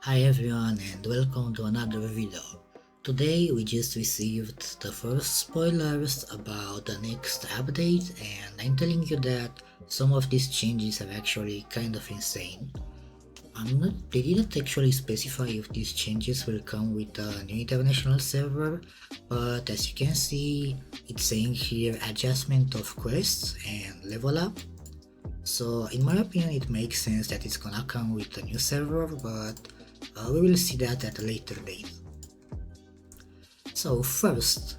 Hi everyone and welcome to another video. Today we just received the first spoilers about the next update, and I'm telling you that some of these changes are actually kind of insane. They didn't actually specify if these changes will come with a new international server, but as you can see, it's saying here adjustment of quests and level up. So in my opinion it makes sense that it's gonna come with a new server, but we will see that at a later date. So first,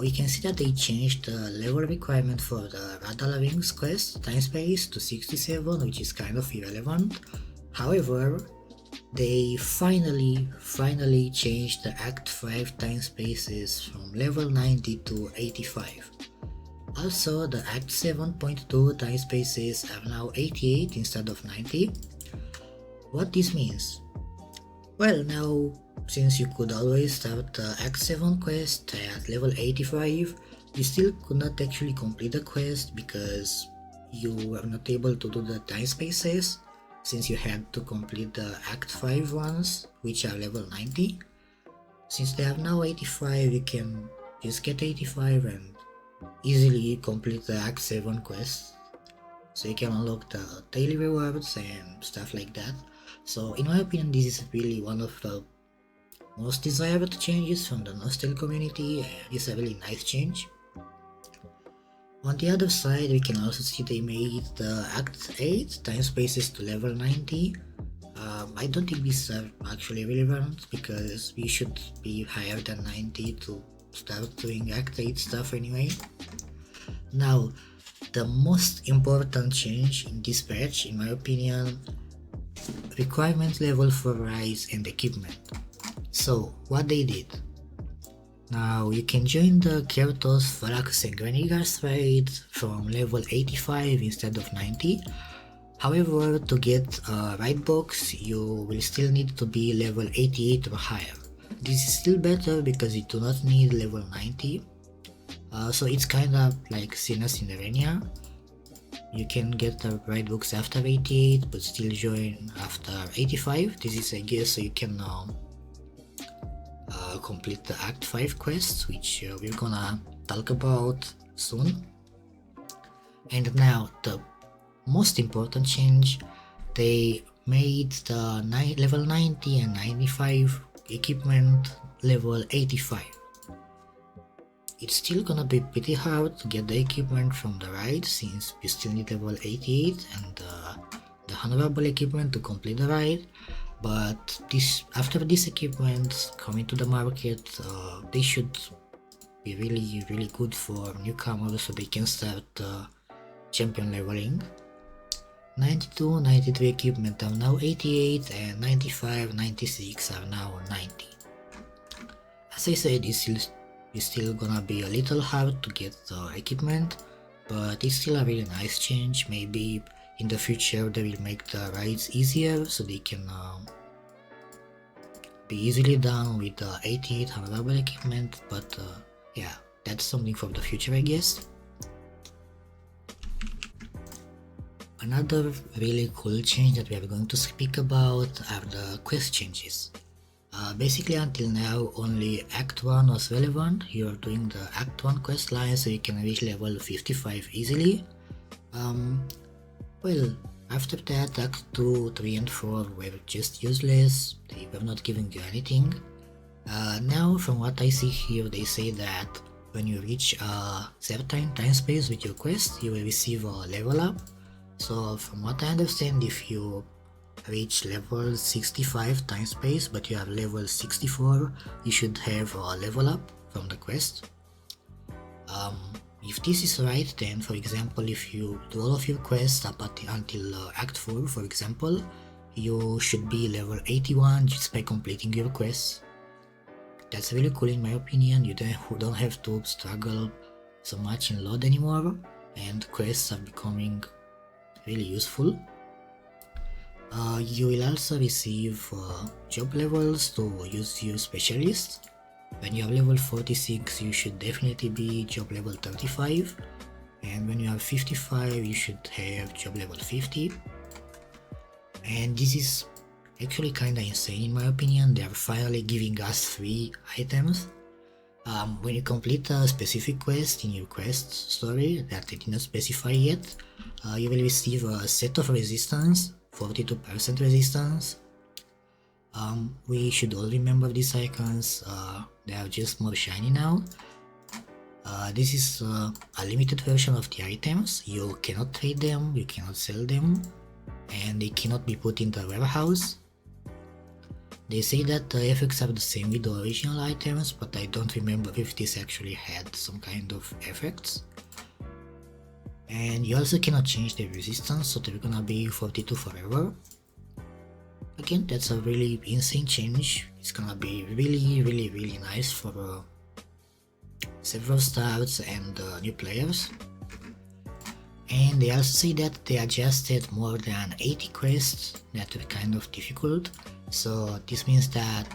we can see that they changed the level requirement for the Radala Wings quest time space to 67, which is kind of irrelevant. However, they finally changed the Act 5 time spaces from level 90 to 85. Also, the Act 7.2 time spaces are now 88 instead of 90. What this means? Well, now, since you could always start the Act 7 quest at level 85, you still could not actually complete the quest because you were not able to do the time spaces, since you had to complete the Act 5 ones, which are level 90. Since they are now 85, you can just get 85 and easily complete the Act 7 quest. So you can unlock the daily rewards and stuff like that. So in my opinion, this is really one of the most desired changes from the Nostale community, and it's a really nice change. On the other side, we can also see they made the Act 8 time spaces to level 90. I don't think these are actually relevant because we should be higher than 90 to start doing Act 8 stuff anyway. Now, the most important change in this patch, in my opinion, requirement level for rise and equipment. So what they did, now you can join the Kertos, Farax and Granigars raid from level 85 instead of 90. However, to get a raid box you will still need to be level 88 or higher. This is still better because you do not need level 90. So it's kinda like Sinas in Arena. You can get the raid books after 88 but still join after 85. This is, I guess, so you can complete the Act 5 quests, which we're gonna talk about soon. And now the most important change, they made the level 90 and 95 equipment level 85. It's still gonna be pretty hard to get the equipment from the ride since you still need level 88 and the honorable equipment to complete the ride, but after this equipment coming to the market, they should be really good for newcomers so they can start champion leveling. 92, 93 equipment are now 88 and 95, 96 are now 90. As I said, it's still gonna be a little hard to get the equipment, but it's still a really nice change. Maybe in the future they will make the rides easier so they can be easily done with the 88 honorable equipment, but yeah, that's something for the future, I guess. Another really cool change that we are going to speak about are the quest changes. Basically, until now only Act 1 was relevant. You're doing the Act 1 quest line so you can reach level 55 easily. Well, after that, Act 2, 3 and 4 were just useless. They were not giving you anything. Now from what I see here, they say that when you reach a certain time space with your quest, you will receive a level up. So from what I understand, if you reach level 65 time space but you have level 64, you should have a level up from the quest. If this is right, then for example, if you do all of your quests up until Act 4, for example, you should be level 81 just by completing your quests. That's really cool in my opinion. You don't have to struggle so much in load anymore, and quests are becoming really useful. You will also receive job levels to use your specialist. When you have level 46, you should definitely be job level 35, and when you have 55, you should have job level 50. And this is actually kinda insane in my opinion. They are finally giving us free items. When you complete a specific quest in your quest story that they did not specify yet, you will receive a set of resistance, 42% resistance. We should all remember these icons, they are just more shiny now. This is a limited version of the items. You cannot trade them, you cannot sell them, and they cannot be put in the warehouse. They say that the effects are the same with the original items, but I don't remember if this actually had some kind of effects. And you also cannot change the resistance, so they're gonna be 42 forever. Again, that's a really insane change. It's gonna be really nice for several starts and new players. And they also say that they adjusted more than 80 quests that were kind of difficult. So this means that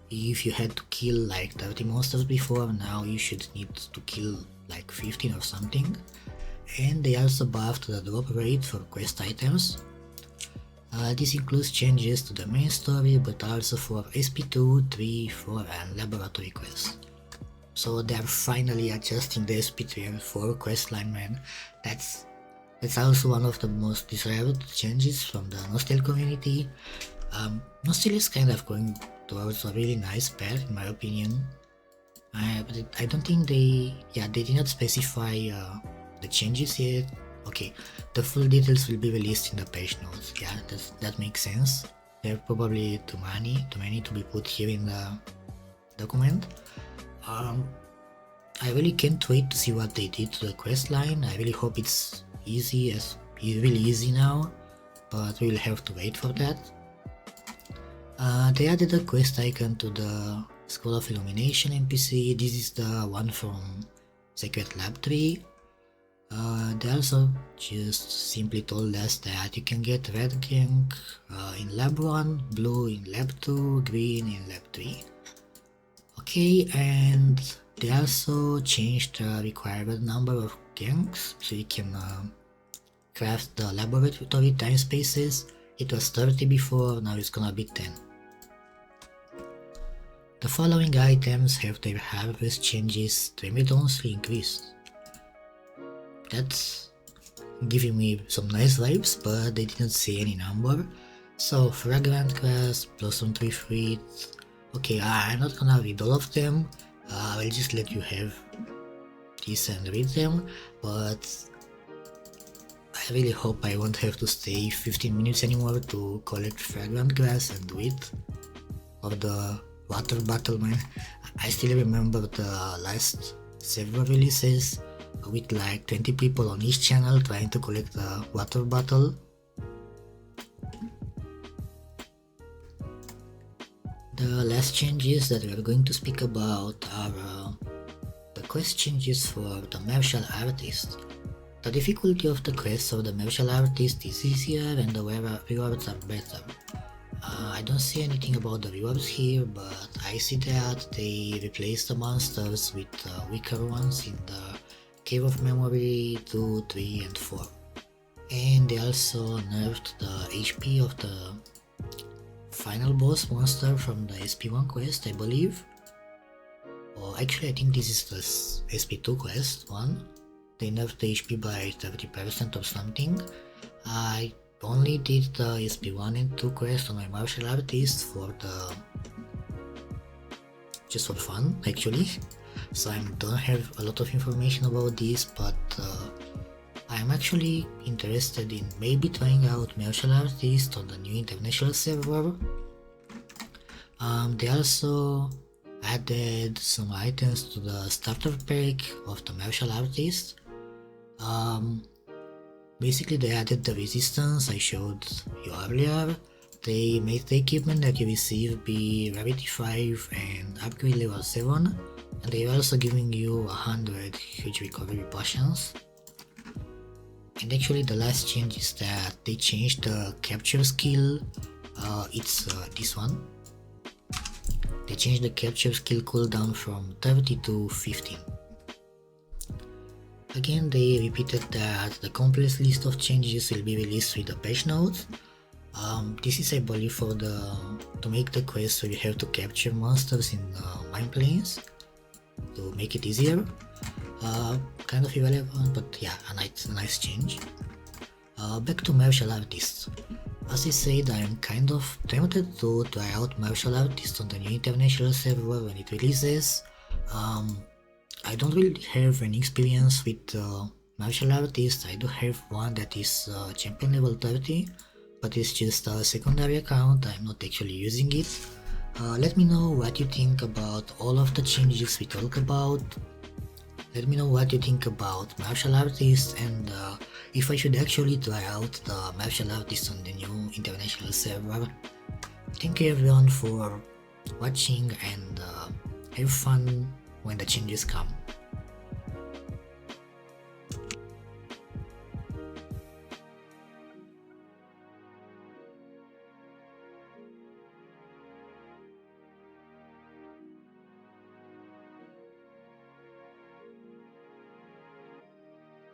if you had to kill like 30 monsters before, now you should need to kill like 15 or something. And they also buffed the drop rate for quest items. This includes changes to the main story, but also for SP2, 3, 4 and laboratory quests. So they're finally adjusting the SP3 and 4 questline, man. That's also one of the most deserved changes from the Nostale community. Nostale is kind of going towards a really nice path in my opinion. But I don't think they did not specify the changes yet. Okay, the full details will be released in the page notes. Yeah, that makes sense. They're probably too many to be put here in the document. I really can't wait to see what they did to the quest line. I really hope it's really easy now, but we'll have to wait for that. They added a quest icon to the School of Illumination NPC. This is the one from Secret Lab 3. They also just simply told us that you can get red gank in Lab 1, blue in Lab 2, green in Lab 3. Okay, and they also changed the required number of ganks, so you can craft the laboratory time spaces. It was 30 before, now it's gonna be 10. The following items have their harvest changes tremendously increased. That's giving me some nice vibes, but they didn't say any number. So fragrant grass, blossom tree fruit. Okay, I'm not gonna read all of them. I'll just let you have this and read them, but I really hope I won't have to stay 15 minutes anymore to collect fragrant grass and do it. Or the water bottle, man. I still remember the last several releases with like 20 people on each channel trying to collect the water bottle. The last changes that we are going to speak about are the quest changes for the martial artist. The difficulty of the quests of the martial artist is easier and the rewards are better. I don't see anything about the rewards here, but I see that they replaced the monsters with weaker ones in the Cave of Memory 2, 3 and 4. And they also nerfed the HP of the final boss monster from the SP1 quest, I believe. Or actually I think this is the SP2 quest one. They nerfed the HP by 30% or something. I only did the SP1 and 2 quest on my martial artist just for fun actually. So I don't have a lot of information about this, but I'm actually interested in maybe trying out martial artist on the new international server. They also added some items to the starter pack of the martial artist. Basically they added the resistance I showed you earlier. They made the equipment that you receive be rarity 5 and upgrade level 7, and they're also giving you 100 huge recovery potions. And actually the last change is that they changed the capture skill. It's this one. They changed the capture skill cooldown from 30 to 15. Again, they repeated that the complete list of changes will be released with the patch notes. This is I believe to make the quest so you have to capture monsters in mine plains to make it easier. Kind of irrelevant, but yeah, a nice change. Back to martial artists. As I said, I am kind of tempted to try out martial artists on the new international server when it releases. I don't really have any experience with martial artists. I do have one that is champion level 30, but it's just a secondary account. I'm not actually using it. Let me know what you think about all of the changes we talk about. Let me know what you think about martial artists and if I should actually try out the martial artists on the new international server. Thank you everyone for watching and have fun when the changes come.